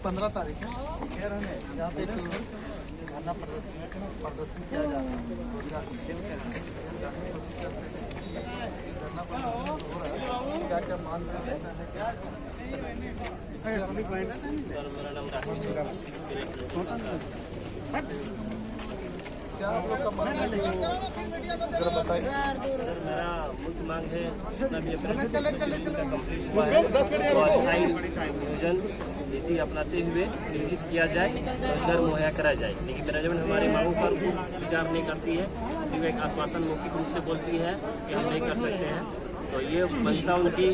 15 तारीख है यहाँ पे धरना प्रदर्शन किया जा रहा है। क्या क्या मान रहे हैं? सर मेरा नाम राकेश क्या आप लोग का मांग है जरा बताइए। सर मेरा मुख्य मांग है जितना भी कंप्लीट हुआ है तो अस्थायी नियोजन नीति अपनाते हुए निर्मित किया जाए, रोजगार मुहैया करा जाए। लेकिन मैनेजमेंट हमारी मांगों पर विचार नहीं करती है, क्योंकि एक आश्वासन मौखिक रूप से बोलती है कि हम नहीं कर सकते हैं। तो ये मंशा उनकी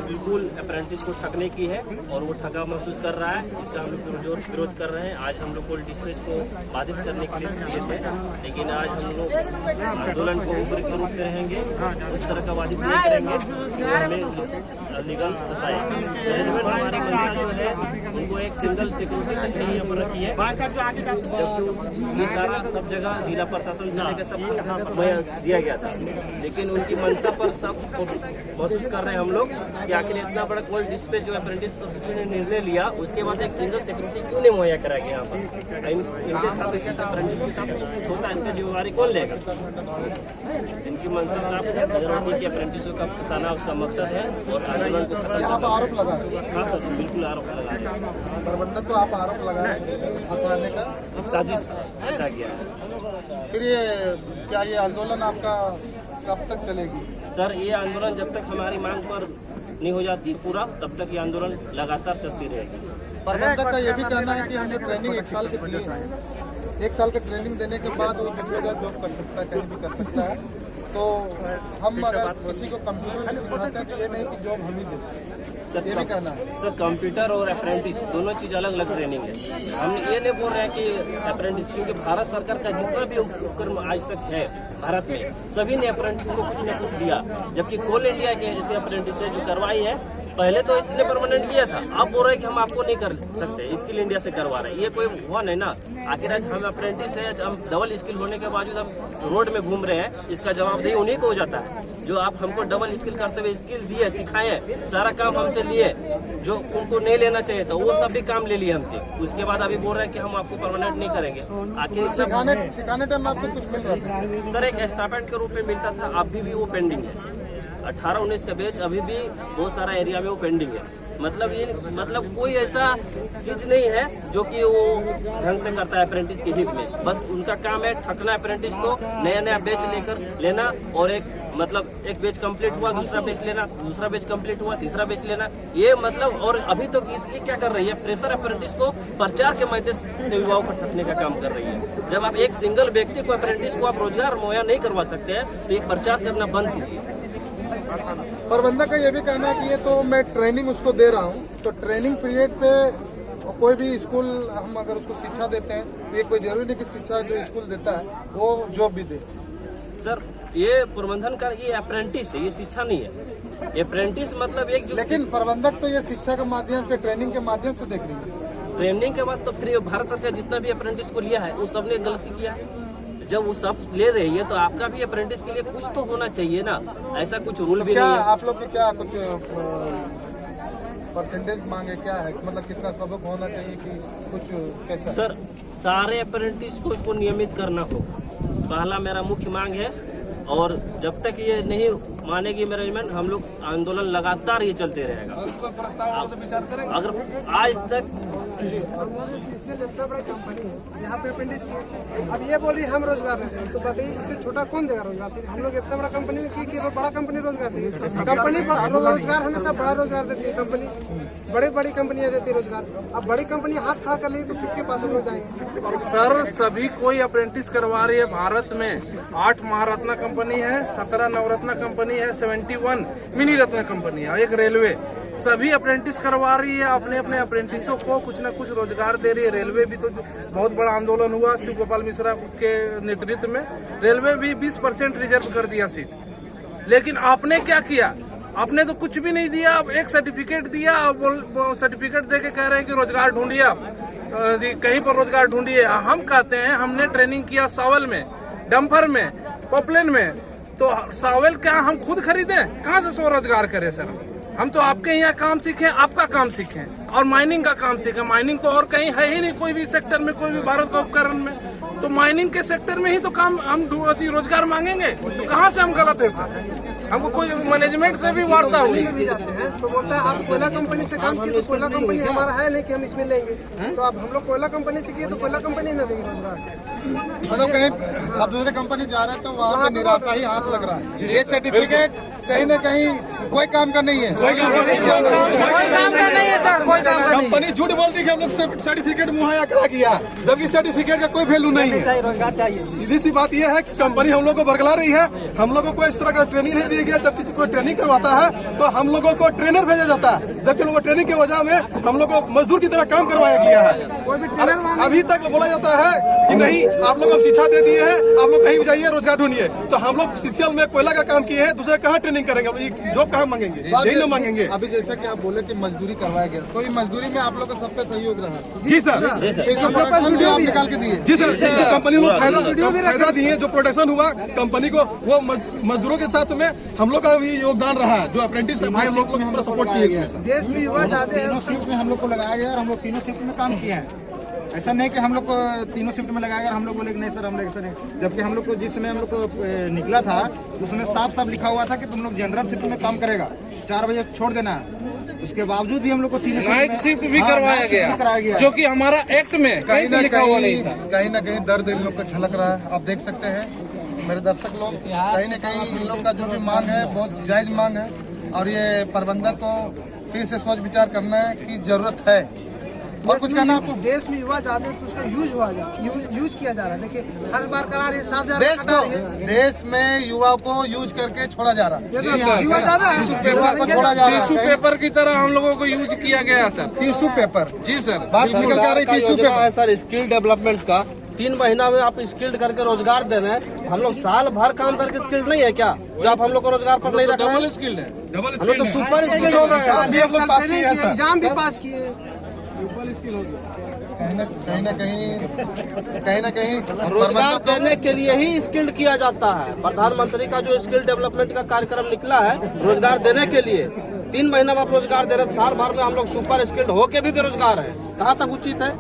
बिल्कुल अप्रेंटिस को ठगने की है और वो ठगा महसूस कर रहा है। इसका हम लोग पुरजोर विरोध कर रहे हैं। आज हम लोग को डिस्पैच को बाधित करने के लिए दिए थे, लेकिन आज हम लोग आंदोलन को उग्र रूप में रहेंगे, उस तरह का बाधित नहीं करेंगे जो हमें लीगल फंसाएगा। मैनेजमेंट हमारी मंशा जो है उनको एक सिंगल सिक्योरिटी तक नहीं यहाँ पर रखी है, जबकि ये सारा सब जगह जिला प्रशासन से लेकर सब दिया गया था। लेकिन उनकी मंशा पर सब महसूस कर रहे हैं हम लोग कि आखिर इतना बड़ा कोल्ड डिस्पैच जो अप्रेंटिस ने निर्णय लिया, उसके बाद एक सिंगल सिक्योरिटी क्यों नहीं मुहैया करा गया यहाँ पर? इनके साथ इस अप्रेंटिस के साथ कुछ होता है, इसका जिम्मेवारी कौन लेगा? इनकी मंशा साफ नजर आती है कि अप्रेंटिसों का फंसाना उसका मकसद है और आंदोलन को खत्म आरोप लगा रहे हैं। हाँ सर, बिल्कुल आरोप लगा रहे हैं। प्रबंधक को आप आरोप लगा रहे हैं फंसाने का एक साजिश रचा गया है। फिर ये क्या ये आंदोलन आपका कब तक चलेगी? सर ये आंदोलन जब तक हमारी मांग पर नहीं हो जाती पूरा, तब तक ये आंदोलन लगातार चलती रहेगी। प्रबंधक का ये भी कहना है कि हमने ट्रेनिंग 1 साल की दी है, 1 साल की ट्रेनिंग देने के बाद वो दूसरी जगह जॉब कर सकता है, कहीं भी कर सकता है। तो हम अगर किसी को कंप्यूटर भी सिखाते हैं तो ये नहीं कि जॉब हम ही देते, सर ये भी कहना है। सर कंप्यूटर और अप्रेंटिस दोनों चीज अलग अलग ट्रेनिंग है। हम ये नहीं बोल रहे हैं कि अप्रेंटिस, क्योंकि भारत सरकार का जितना भी उपक्रम आज तक है भारत में, सभी ने अप्रेंटिस को कुछ न कुछ दिया। जबकि कोल इंडिया के जैसे अप्रेंटिस जो करवाई है, पहले तो इसने परमानेंट किया था, अब बोल रहे हैं कि हम आपको नहीं कर सकते, स्किल इंडिया से करवा रहे हैं। ये कोई हुआ नहीं ना। आखिर आज हम अप्रेंटिस है, हम डबल स्किल होने के बावजूद हम रोड में घूम रहे हैं, इसका जवाबदेही उन्हीं को हो जाता है। जो आप हमको डबल स्किल करते हुए स्किल दिए, सिखाए, सारा काम हमसे लिए, जो उनको नहीं लेना चाहिए था वो सब भी काम ले लिए हमसे। उसके बाद अभी बोल रहे हैं कि हम आपको परमानेंट नहीं करेंगे। आखिर सिखाने टाइम आपको कुछ मिल रहा था? सर एक स्टाइपेंड के रूप में मिलता था, अभी भी वो पेंडिंग है। 18-19 का बैच अभी भी बहुत सारा एरिया में वो पेंडिंग है। मतलब कोई ऐसा चीज नहीं है जो कि वो ढंग से करता है अप्रेंटिस के हित में। बस उनका काम है ठगना अप्रेंटिस को, नया नया बैच लेकर लेना, और एक बैच कंप्लीट हुआ, दूसरा बैच लेना, दूसरा बैच कंप्लीट हुआ, तीसरा बैच लेना। ये और अभी तो ये क्या कर रही है, प्रेशर अप्रेंटिस को प्रचार के माध्यम से युवाओं को ठगने का काम कर रही है। जब आप एक सिंगल व्यक्ति को अप्रेंटिस को आप रोजगार मुहैया नहीं करवा सकते हैं, तो एक प्रचार करना बंद कीजिए। प्रबंधक का ये भी कहना है कि ये तो मैं ट्रेनिंग उसको दे रहा हूँ, तो ट्रेनिंग पीरियड पे कोई भी स्कूल हम अगर उसको शिक्षा देते हैं तो ये कोई जरूरी नहीं कि शिक्षा जो स्कूल देता है वो जॉब भी दे। सर ये प्रबंधन का ये अप्रेंटिस है, ये शिक्षा नहीं है। अप्रेंटिस मतलब एक जो, लेकिन प्रबंधक तो ये शिक्षा के माध्यम से, ट्रेनिंग के माध्यम से देख रही है। ट्रेनिंग के बाद तो फिर भारत सरकार जितना भी अप्रेंटिस को लिया है उस सबने गलती किया है। जब वो सब ले रही है तो आपका भी अप्रेंटिस के लिए कुछ तो होना चाहिए ना। ऐसा कुछ रूल भी नहीं है। आप लोग की क्या कुछ परसेंटेज मांगे, क्या है, मतलब कितना सबक होना चाहिए कि कुछ कैसा? सर सारे अप्रेंटिस को इसको नियमित करना होगा, पहला मेरा मुख्य मांग है। और जब तक ये नहीं मानेगी मैनेजमेंट, हम लोग आंदोलन लगातार ये चलते रहेगा। अगर आज तक इससे इतना बड़ा कंपनी है यहाँ पे अप्रेंटिस की, अब ये बोली हम रोजगार देते हैं, तो बताइए इससे छोटा कौन देगा रोजगार? फिर हम लोग इतना बड़ा कंपनी में की बड़ा कंपनी रोजगार देगी। कंपनी रोजगार हमेशा बड़ा रोजगार देती है, कंपनी बड़ी कंपनियां देती है रोजगार। अब बड़ी कंपनी हाथ खड़ा कर ली तो किसके पास हम लोग जाएंगे? सर सभी कोई अप्रेंटिस करवा रही है। भारत में 8 महारत्न कंपनी है, 17 नवरत्न कंपनी है, 71 मिनी रत्न कंपनी है, एक रेलवे। सभी अप्रेंटिस करवा रही है, अपने अपने अप्रेंटिसों को कुछ न कुछ रोजगार दे रही है। रेलवे भी तो बहुत बड़ा आंदोलन हुआ शिव गोपाल मिश्रा के नेतृत्व में, रेलवे भी 20% रिजर्व कर दिया सीट। लेकिन आपने क्या किया? आपने तो कुछ भी नहीं दिया। अब एक सर्टिफिकेट दिया, सर्टिफिकेट दे के कह रहे हैं कि रोजगार ढूंढिए, आप कहीं पर रोजगार ढूंढिए। हम कहते हैं हमने ट्रेनिंग किया सावल में, डम्फर में, पॉपलेन में, तो सावल क्या हम खुद खरीदें? कहाँ से स्वरोजगार करें सर? हम तो आपके यहाँ काम सीखे, आपका काम सीखे और माइनिंग का काम सीखे। माइनिंग तो और कहीं है ही नहीं, कोई भी सेक्टर में, कोई भी भारत का उपकरण में। तो माइनिंग के सेक्टर में ही तो काम हम रोजगार मांगेंगे, तो कहाँ से हम गलत है सर? हमको कोई मैनेजमेंट से भी वार्ता हुई भी जाते हैं तो बोलता है आप कोयला कंपनी से काम किए तो कोयला कंपनी हमारा है नहीं कि हम इसमें लेंगे, तो अब हम लोग कोयला कंपनी से किए तो कोयला कंपनी न देगी रोजगार। मतलब कहीं आप दूसरे कंपनी जा रहे हैं तो वहाँ पे निराशा ही हाथ लग रहा है। ये सर्टिफिकेट कहीं न कहीं कोई काम का नहीं है, कोई काम का नहीं है सर, कोई काम का नहीं। कंपनी झूठ बोलती है कि हम लोग सर्टिफिकेट मुहैया करा किया, जबकि सर्टिफिकेट का कोई वैल्यू नहीं है। रोजगार चाहिए। सीधी सी बात यह है कि कंपनी हम लोग को बरगला रही है, हम लोगों को इस तरह का ट्रेनिंग नहीं दिया गया। जबकि कोई ट्रेनिंग करवाता है तो हम लोगों को ट्रेनर भेजा जाता है, जबकि लोगों को ट्रेनिंग के वजह में हम लोग को मजदूर की तरह काम करवाया गया है। अभी तक बोला जाता है कि नहीं, आप लोग हम शिक्षा दे दिए हैं, आप लोग कहीं भी जाइए रोजगार ढूंढिए। तो हम लोग सीसीएल में कोयला का काम किए हैं, दूसरे कहाँ ट्रेनिंग करेंगे, जॉब कहाँ मांगेंगे, यही ना मांगेंगे। अभी जैसा कि आप बोले कि मजदूरी करवाया गया, तो ये मजदूरी में आप लोग का सबका सहयोग रहा। जी सर, इसमें प्रोडक्शन भी आप निकाल के दिए। जी सर, कंपनी लोग फायदा दिए, जो प्रोडक्शन हुआ कंपनी को, वो मजदूरों के साथ में हम लोग का भी योगदान रहा है, जो अप्रेंटिस भाई लोग पूरा सपोर्ट किए गए। देश में युवा चाहते हैं तीनों शिफ्ट में हम लोग को लगाया गया और हम लोग तीनों शिफ्ट में काम किए हैं। ऐसा नहीं कि हम लोग को तीनों शिफ्ट में लगाया गया, हम लोग बोले कि नहीं सर हम लोग ऐसा नहीं। जबकि हम लोग को जिस समय हम लोग को निकला था उसमें साफ साफ लिखा हुआ था कि तुम लोग जनरल शिफ्ट में काम करेगा, 4 बजे छोड़ देना है। उसके बावजूद भी हम लोग को तीनों नाइट शिफ्ट भी कराया गया, जो कि हमारा एक्ट में कहीं से लिखा हुआ नहीं था। कहीं ना कहीं दर्द इन लोग का झलक रहा है, आप देख सकते हैं मेरे दर्शक लोग। कहीं ना कहीं इन लोग का जो भी मांग है बहुत जायज मांग है, और ये प्रबंधक को फिर से सोच विचार करना है कि जरूरत है। और कुछ कहना आपको? देश में युवा चाहते हैं तो उसका यूज किया जा रहा है। देखिए हर बार करा रही है 7,000 देश में युवा को यूज करके छोड़ा जा रहा है। युवा ज्यादा है, छोड़ा जा रहा टिश्यू है, पेपर की तरह हम लोगों को यूज किया गया सर। Tissue paper. जी सर, बात निकल के आ रही tissue paper. Sir skill development का 3 महीना में आप स्किल्ड करके रोजगार दे रहे हैं। हम लोग साल भर काम करके स्किल्ड नहीं है क्या, जो आप हम लोग को रोजगार पर नहीं रख रहे हैं? डबल स्किल्ड है, हम लोग तो सुपर स्किल्ड हो गए हैं। भी हम लोग पास किए हैं सर। एग्जाम भी पास किए। कहीं ना कहीं रोजगार देने के लिए ही स्किल्ड किया जाता है। प्रधानमंत्री का जो स्किल डेवलपमेंट का कार्यक्रम निकला है रोजगार देने के लिए, 3 महीना में आप रोजगार दे रहे हैं। साल भर में हम लोग सुपर स्किल्ड होके भी बेरोजगार है, कहाँ तक उचित है?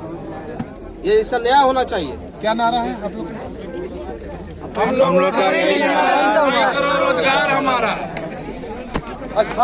ये इसका न्याय होना चाहिए। क्या नारा है आप लोग हम लोग का रोजगार हमारा।